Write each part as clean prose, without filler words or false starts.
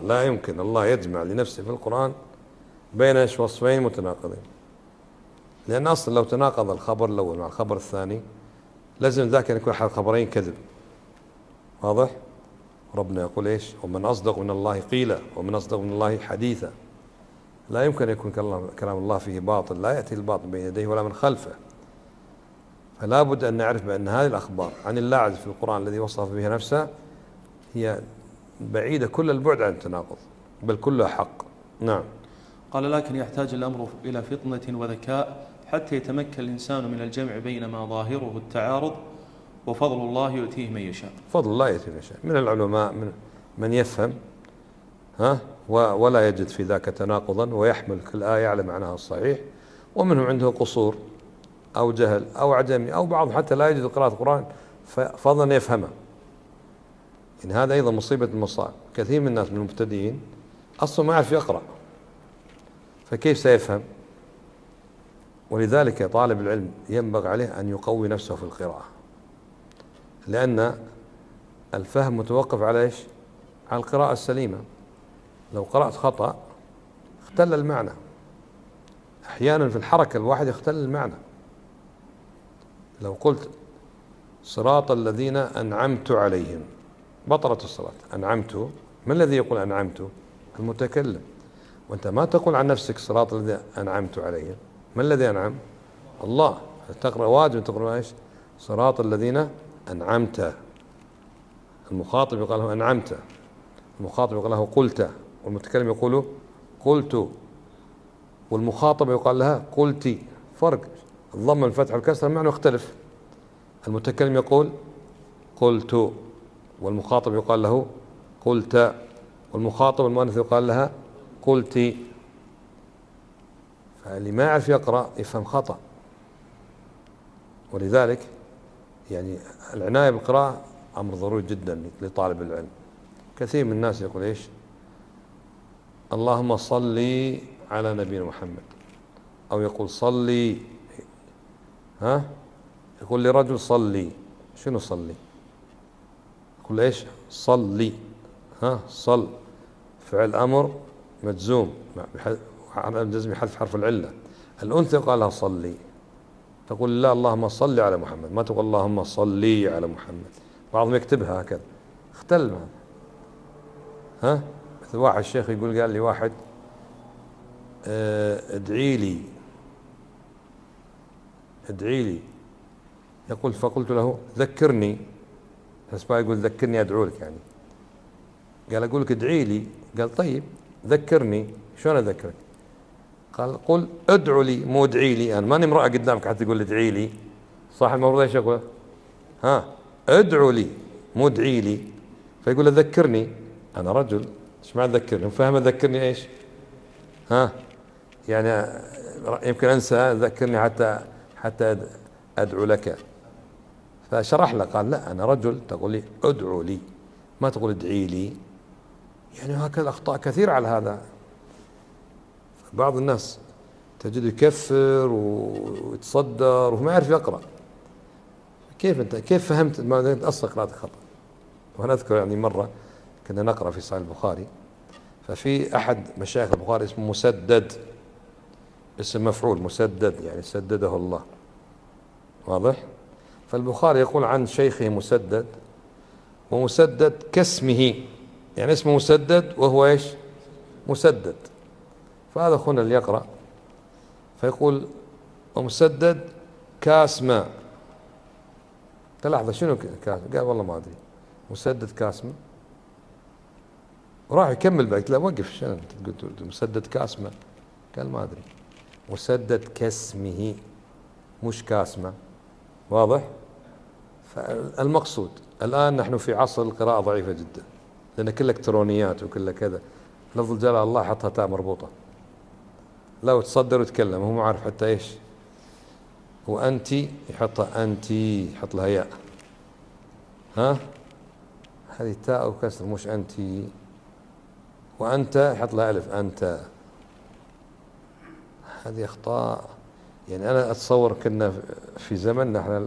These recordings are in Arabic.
لا يمكن الله يجمع لنفسه في القرآن بين وصفين متناقضين، لأن أصلا لو تناقض الخبر الأول مع الخبر الثاني لازم ذاك أن يكون أحد الخبرين كذب. واضح؟ ربنا يقول إيش؟ ومن أصدق من الله قيلا ومن أصدق من الله حديثا. لا يمكن أن يكون كلام الله فيه باطل، لا يأتي الباطل بين يديه ولا من خلفه. فلا بد أن نعرف بأن هذه الأخبار عن الله عز في القرآن الذي وصف بها نفسه هي بعيدة كل البعد عن التناقض، بل كلها حق. نعم. قال لكن يحتاج الأمر إلى فطنة وذكاء حتى يتمكن الإنسان من الجمع بين ما ظاهره التعارض، وفضل الله يؤتيه من يشاء. فضل الله يؤتيه من يشاء من العلماء، من يفهم ولا يجد في ذاك تناقضا ويحمل كل آية على معناها الصحيح، ومنهم عنده قصور أو جهل أو عجمي أو بعضهم حتى لا يجد قراءة القرآن فضلا يفهمه. إن هذا أيضا مصيبة المصائب. كثير من الناس من المبتدئين أصلا ما يعرف يقرأ، فكيف سيفهم؟ ولذلك طالب العلم ينبغي عليه أن يقوي نفسه في القراءة، لأن الفهم متوقف على إيش؟ على القراءة السليمة. لو قرأت خطأ اختل المعنى، أحيانا في الحركة الواحد يختل المعنى. لو قلت صراط الذين أنعمت عليهم بطلت الصلاة. أنعمت، من الذي يقول أنعمت؟ المتكلم. وأنت ما تقول عن نفسك صراط الذين أنعمت عليهم، من الذي أنعم؟ الله. تقرأ واجب تقرأ إيش؟ صراط الذين أنعمت. المخاطب يقال له أنعمت، المخاطب يقال له قلت، والمتكلم يقول قلت، والمخاطب يقال لها قلتي. فرق. الضم الفتح والكسر المعنى يختلف. المتكلم يقول قلت، والمخاطب يقال له قلت، والمخاطب المؤنث يقال لها قلتي. فاللي ما يعرف يقرأ يفهم خطأ. ولذلك يعني العناية بالقراءة أمر ضروري جدا لطالب العلم. كثير من الناس يقول إيش؟ اللهم صلي على نبينا محمد، أو يقول صلي، يقول لرجل صلي. شنو صلي؟ يقول إيش؟ صلي. صل فعل أمر مجزوم على الجزم حذف حرف العلة. الأنثى يقال لها صلي. تقول لا اللهم صل على محمد، ما تقول اللهم صلي على محمد. بعضهم يكتبها هكذا، اختل. مثل واحد الشيخ يقول قال لي واحد ادعي لي ادعي لي، يقول فقلت له ذكرني، بس ما يقول ذكرني ادعو لك يعني. قال اقول لك ادعي لي. قال طيب ذكرني، شلون اذكرك؟ قال قل ادعو لي مو ادعي لي، انا ماني امرأة قدامك حتى تقول ادعي لي. صح المفروض ايش يقول؟ ادعو لي مو ادعي لي. فيقول له ذكرني، انا رجل ايش معنى ذكرني؟ فهم ذكرني ايش؟ يعني يمكن انسى، ذكرني حتى ادعو لك. فشرح له قال لا انا رجل تقول لي ادعو لي ما تقول ادعي لي. يعني هكذا اخطاء كثيرة على هذا. بعض الناس تجد يكفر ويتصدر وما يعرف يقرأ. كيف انت كيف فهمت ما اصلا قراءتك خطأ؟ وانا اذكر يعني مرة كنا نقرأ في صحيح البخاري، ففي احد مشايخ البخاري اسمه مسدد، اسم مفعول مسدد يعني سدده الله. واضح؟ فالبخاري يقول عن شيخه مسدد، ومسدد كاسمه، يعني اسمه مسدد وهو ايش؟ مسدد. فهذا اخونا اللي يقرأ فيقول ومسدد كاس ماء. لحظة شنو كاس؟ قال والله ما ادري. مسدد كاس ماء. وراح يكمل بعد، لا وقف شنو انت قلت مسدد كاس ماء؟ قال ما ادري. مسدد كاسمه مش كاسمه. واضح؟ فالمقصود الآن نحن في عصر القراءة ضعيفة جدا، لأن كل إلكترونيات وكل كذا. لفظ جلال الله حطها تاء مربوطة، لو تصدر وتكلم هو ما عارف حتى إيش. وأنت يحطها أنت، يحط لها ياء. هذه تاء وكسر مش أنت. وأنت يحط لها ألف أنت. هذه أخطاء. يعني أنا أتصور كنا في زمننا احنا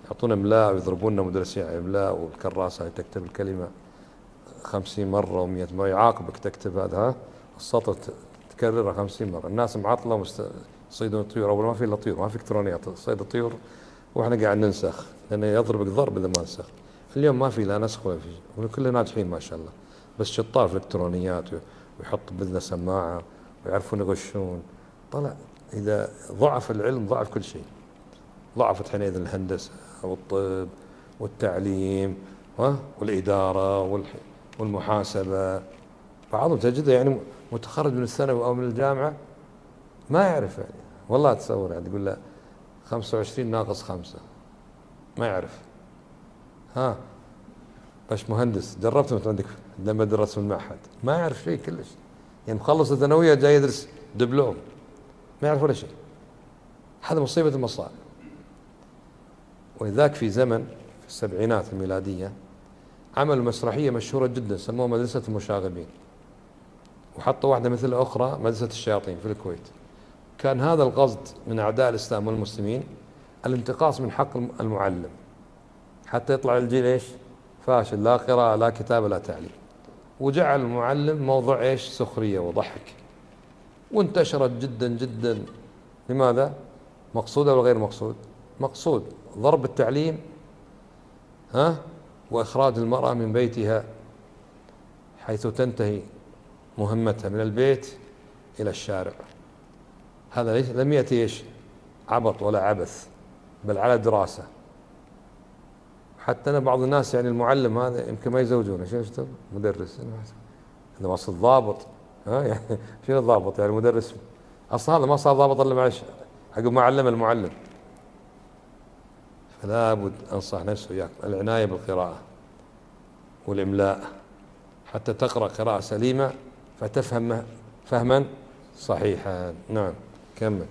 يعطونا املاء ويضربونا مدرسين على املاء، والكراسة تكتب الكلمة 50 مرة و100 مرة، يعاقبك تكتب هذا، ها السطر تكرره 50 مرة. الناس معطلة يصيدون الطيور، أول ما في إلا طيور، ما في إلكترونيات، صيد الطيور وإحنا قاعد ننسخ، لأنه يضربك ضرب إذا ما نسخ. اليوم ما في لا نسخ ولا في، كلنا ناجحين ما شاء الله، بس شطار في الإلكترونيات ويحط بإذنه سماعة ويعرفون يغشون. طلع إذا ضعف العلم ضعف كل شيء، ضعفت حينئذ الهندسة والطب والتعليم والإدارة والمحاسبة. بعضهم تجده يعني متخرج من الثانوي أو من الجامعة ما يعرف، يعني والله تصور يعني تقول له 25 ناقص 5 ما يعرف. ها باش مهندس جربت مثل عندك لما درس في المعهد ما يعرف شيء كلش، يعني مخلص الثانوية جاي يدرس دبلوم ما يعرف ولا شيء. هذا مصيبة المصائب. ولذلك في زمن في السبعينات الميلادية عملوا مسرحية مشهورة جدا سموها مدرسة المشاغبين، وحطوا واحدة مثل أخرى مدرسة الشياطين في الكويت. كان هذا القصد من أعداء الإسلام والمسلمين الانتقاص من حق المعلم حتى يطلع الجيل إيش؟ فاشل، لا قراءة لا كتابة لا تعليم. وجعل المعلم موضوع إيش؟ سخرية وضحك، وانتشرت جدا جدا. لماذا؟ مقصودة ولا غير مقصود؟ مقصود ضرب التعليم، وإخراج المرأة من بيتها حيث تنتهي مهمتها من البيت إلى الشارع. هذا ليس لم يأتي إيش؟ عبط ولا عبث، بل على دراسة. حتى أنا بعض الناس يعني المعلم هذا يمكن ما يزوجونه، شنو يشتغل؟ مدرس. هذا ما صار ضابط، يعني شنو الضابط؟ يعني مدرس أصلا هذا ما صار ضابط إلا معلش عقب ما علم المعلم. فلا بد أنصح نفسي وياك العناية بالقراءة والإملاء حتى تقرأ قراءة سليمة فتفهم فهما صحيحا. نعم كمل.